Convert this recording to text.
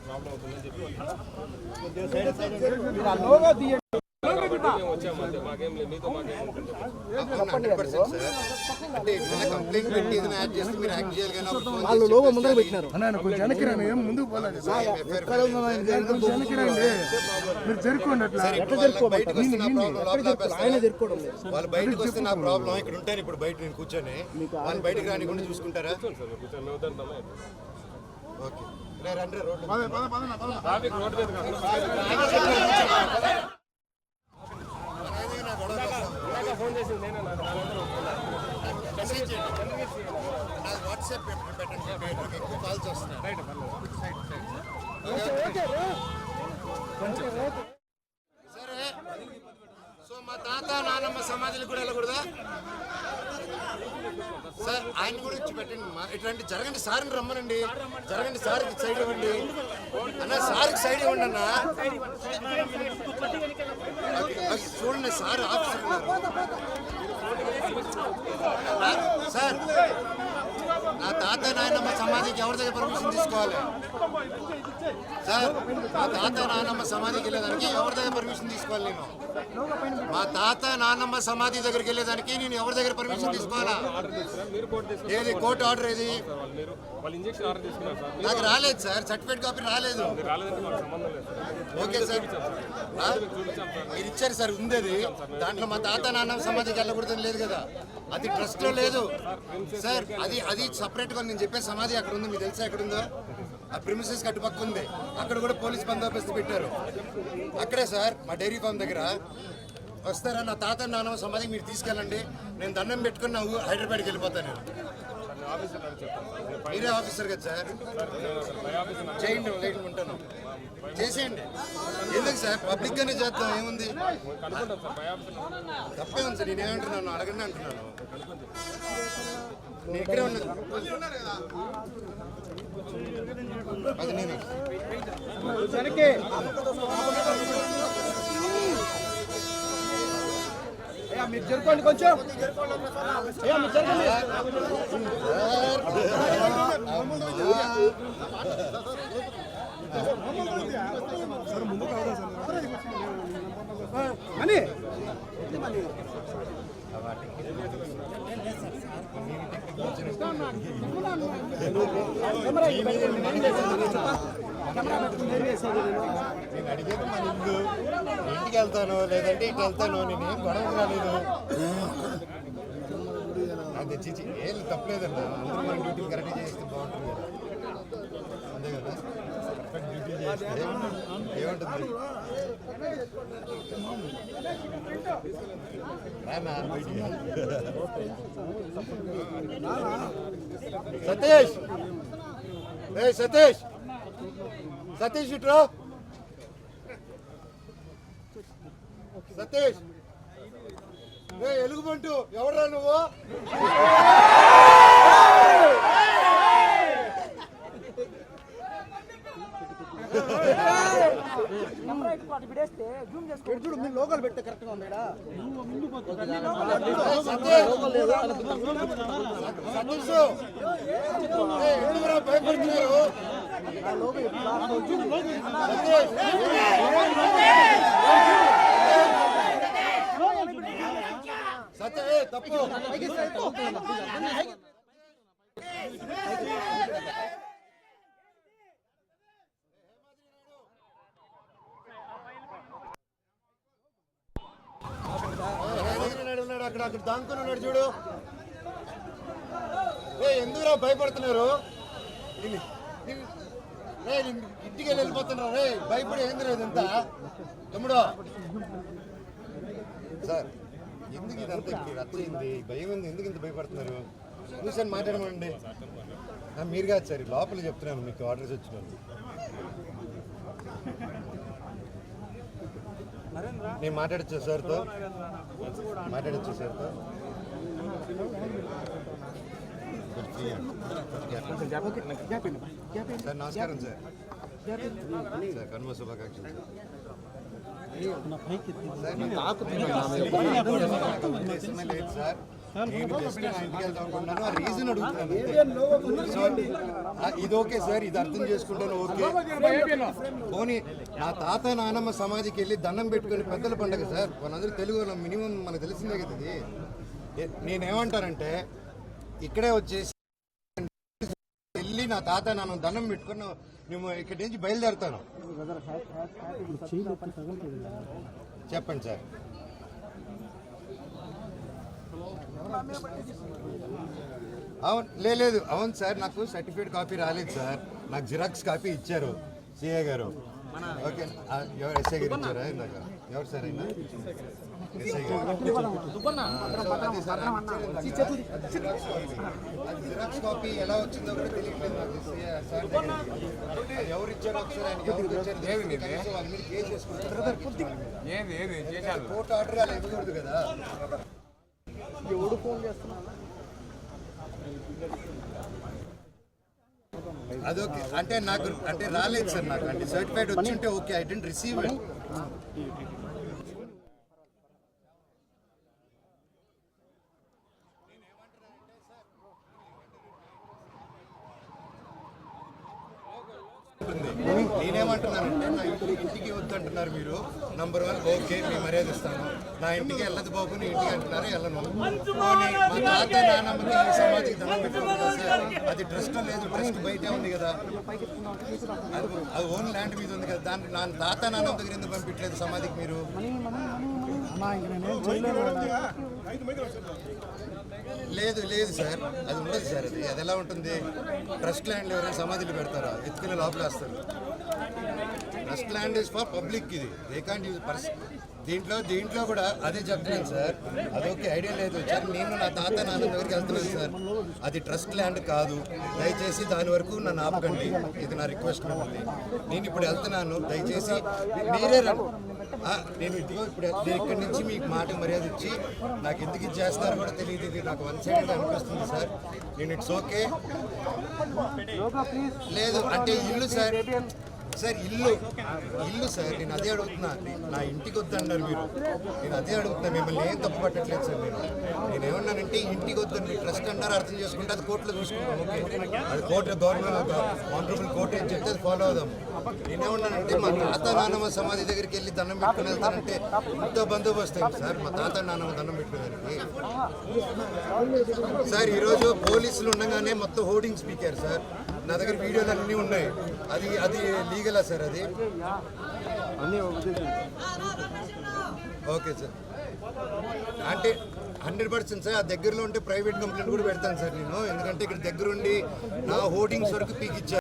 Problem అవుతుందని చెప్పి వాళ్ళు లోగో ముందర పెట్టినారు. ఆయన జరుపుకోవడం వాళ్ళు బయటకు వస్తే నా ప్రాబ్లం ఇక్కడ ఉంటాను. ఇప్పుడు బయట నేను కూర్చొని వాళ్ళు బయటకు రానికుండా చూసుకుంటారా? ఓకే రండి రోడ్డు ఫోన్ చేసి నేను వాట్సాప్ పెట్టండి, ఎక్కువ కాల్స్ వస్తున్నాయి. సరే, సో మా తాత నానమ్మ సమాధులకు కూడా వెళ్ళకూడదా సార్? ఆయన కూడా ఇచ్చి పెట్టండి. ఇట్లాంటి జరగండి, సార్ని రమ్మనండి. జరగండి, సార్కి సైడ్ ఇవ్వండి అన్న, సార్కి సైడ్ ఇవ్వండి అన్న. చూడండి సార్ ఆఫీసర్ సార్, నా తాత నాయనమ్మ సమాధికి ఎవరి దగ్గర పర్మిషన్ తీసుకోవాలి సార్? మా తాత నాన్నమ్మ సమాధికి వెళ్ళేదానికి ఎవరి దగ్గర పర్మిషన్ తీసుకోవాలి? నేను మా తాత నాన్నమ్మ సమాధి దగ్గరికి వెళ్ళేదానికి నేను ఎవరి దగ్గర పర్మిషన్ తీసుకోవాలా? ఏది కోర్టు ఆర్డర్? ఏది నాకు రాలేదు సార్, సర్టిఫికేట్ కాపీ రాలేదు. ఓకే సార్, మీరు ఇచ్చారు సార్, ఉంది అది. దాంట్లో మా తాత నాన్నమ్మ సమాధికి వెళ్ళకూడదని లేదు కదా, అది ట్రస్ట్ లో లేదు సార్. అది సపరేట్ గా నేను చెప్పే సమాధి అక్కడ ఉంది, మీకు తెలుసా ఎక్కడ ఉందో? ఆ ప్రిమిసెస్ కట్టుపక్క ఉంది, అక్కడ కూడా పోలీస్ బందోబస్తు పెట్టారు. అక్కడే సార్ మా డైరీ ఫామ్ దగ్గర. వస్తారా? నా తాత నాన్నమ్మ సమాధికి మీరు తీసుకెళ్ళండి, నేను దండం పెట్టుకుని నా హైదరాబాద్కి వెళ్ళిపోతాను. మీరే ఆఫీసర్ కదా సార్, చేయండి, లైట్ ఉంటాను, చేసేయండి. ఎందుకు సార్ పబ్లిక్ గానే చేద్దాం, ఏముంది? తప్పే ఉంది సార్, నేనేమంటున్నాను అడగండి అంటున్నాను. నేను ఇక్కడే ఉన్నది, అది నేను మీరు జరుపుకోండి కొంచెం. మనీ నేను అడిగేది మన ఇల్లు, ఇంటికి వెళ్తాను లేదంటే ఇటు వెళ్తాను, నేను ఏం గొడవకు రాలేదు. అది చిచి ఏం తప్పలేదన్నా, అందరూ మన డ్యూటీలు కరెక్ట్గా చేస్తే బాగుంటుంది కదా, అంతే కదా? కరెక్ట్ డ్యూటీ చేస్తే ఏముంటుంది? సతీష్, సతీష్, సతీష్ ఇట్రా. సతీష్, ఎలుగుబంటు ఎవడరా నువ్వు? చూడు, మీరు లోకల్ పెడితే కరెక్ట్ గా ఉంది. భయపడుతున్నారు సత్య, తప్పు. అక్కడ అక్కడ దాంకొని ఉన్నాడు చూడు. ఎందుకురా భయపడుతున్నారు? ఇంటికి వెళ్ళిపోతున్నారు రే, భయపడి ఏందిరా ఇదంతా? తమ్ముడు సార్, ఎందుకు ఇదంతా ఇప్పుడు రచ్చయింది? భయం ఉంది, ఎందుకు ఇంత భయపడుతున్నారు? చూసాను మాట్లాడమండి. మీరు కాదు సార్, లోపల చెప్తున్నాను, మీకు ఆర్డర్స్ వచ్చినాను. నేను మాట్లాడచ్చు సార్తో, మాట్లాడచ్చు సార్తో. సార్ నమస్కారం సార్. సార్ కనుమ శుభాకాంక్షలు సార్. లేదు సార్, నేను జస్ట్ నా ఇంటికి వెళ్తా అనుకుంటున్నాను, ఆ రీజన్ అడుగుతున్నాను. సో ఇది ఓకే సార్, ఇది అర్థం చేసుకుంటాను, ఓకే. పోనీ నా తాత నానమ్మ సమాధికి వెళ్ళి దండం పెట్టుకొని పెద్దల పండగ సార్, మనందరూ తెలుగు వాళ్ళం, మినిమం మనకు తెలిసిందే కదా ఇది. నేనేమంటానంటే ఇక్కడే వచ్చేసి వెళ్ళి నా తాత నాన్న దండం పెట్టుకుని మేము ఇక్కడి నుంచి బయలుదేరుతాను. చెప్పండి సార్. అవును లేదు, అవును సార్, నాకు సర్టిఫికేట్ కాపీ రాలేదు సార్, నాకు జిరాక్స్ కాపీ ఇచ్చారు సిఏ గారు. ఓకే, ఎవరు ఎస్ఐ గారు ఇచ్చారా ఇందాక? ఎవరు సార్ అయినా ఎస్ఐ గారు? జిరాక్స్ కాపీ ఎలా వచ్చిందో కూడా తెలియట్లేదు నాకు. సార్ ఎవరు ఇచ్చారో ఒకసారి ఆయన ఎవరు ఇచ్చారు వాళ్ళ మీద కేసు వేసుకుంటారు. కోర్టు ఆర్డర్ అలా ఇవ్వకూడదు కదా. ఎవడు ఫోన్ చేస్తున్నా అదొకే అంటే నాకు అంటే రాలేదు సార్, నాకు అంటే సర్టిఫైడ్ వచ్చింటే okay, I didn't receive it. నేనేమంటున్నానంటే నా ఇంటికి వద్దంటున్నారు మీరు, నంబర్ 1 ఓకే, మీ మర్యాద ఇస్తాను. నా ఇంటికి వెళ్ళదు బాబు, నీ ఇంటికి అంటున్నారు, వెళ్ళను. పోనీ మా తాత నాన్నమ్మకి సమాధికి దండం పెట్టుకోకుండా సార్, అది ట్రస్ట్ లేదు, ట్రస్ట్ బయటే ఉంది కదా, అది ఓన్ ల్యాండ్ మీద ఉంది కదా, దాన్ని నా తాత నాన్నమ్మ దగ్గర ఎందుకు పంపించలేదు సమాధికి మీరు? లేదు లేదు సార్, అది ఉండదు సార్, అది ఎలా ఉంటుంది? ట్రస్ట్ ల్యాండ్ ఎవరైనా సమాధిలో పెడతారా? ఎత్తుకుని లోపలేస్తారు. Trust land is for public, ఇది దే కాంట్ యూజ్ పర్సన్. దీంట్లో కూడా అదే చెప్తున్నాను సార్, అదొకే ఐడియా లేదు సార్. నేను నా తాత నాన్న దగ్గరికి వెళ్తున్నాను సార్, అది ట్రస్ట్ ల్యాండ్ కాదు, దయచేసి దాని వరకు నన్ను ఆపకండి, ఇది నా రిక్వెస్ట్ మిమ్మల్ని. నేను ఇప్పుడు వెళ్తున్నాను, దయచేసి మీరే నేను ఇప్పుడు నేను ఇక్కడి నుంచి మీకు మాట మర్యాద ఇచ్చి నాకు ఎందుకు ఇది చేస్తారో కూడా తెలియదు, ఇది నాకు వన్ సైడ్ అనిపిస్తుంది సార్. నేను ఇట్స్ ఓకే లేదు అంటే ఇల్లు సార్, సార్ ఇల్లు సార్, నేను అదే అడుగుతున్నా, నా ఇంటికి వద్దన్నారు మీరు, నేను అదే అడుగుతున్నా, మిమ్మల్ని ఏం తప్పు పట్టట్లేదు సార్. నేనేమన్నానంటే ఇంటికి వద్దని మీరు ట్రస్ట్ అన్నారు, అర్థం చేసుకుంటే అది కోర్టులో చూసుకుంటాం, ఓకే, అది కోర్టు గవర్నమెంట్ ఆనరబుల్ కోర్టు ఏం చెప్తే అది ఫాలో అవుదాం. నేనేమన్నానంటే మా తాత నాన్నమ్మ సమాధి దగ్గరికి వెళ్ళి దండం పెట్టుకుని వెళ్తానంటే ఎంతో బందోబస్తు అయింది సార్ మా తాత నాన్నమ్మ దండం పెట్టుకోవడానికి. సార్ ఈరోజు పోలీసులు ఉండగానే మొత్తం హోర్డింగ్స్ పీకారు సార్, నా దగ్గర వీడియోలు అన్నీ ఉన్నాయి, అది లీగలా సార్? అది ఓకే సార్, అంటే 100% సార్, ఆ దగ్గరలో ఉంటే ప్రైవేట్ కంప్లైంట్ కూడా పెడతాను సార్ నేను, ఎందుకంటే ఇక్కడ దగ్గరుండి నా హోర్డింగ్స్ వరకు పీకిచ్చారు.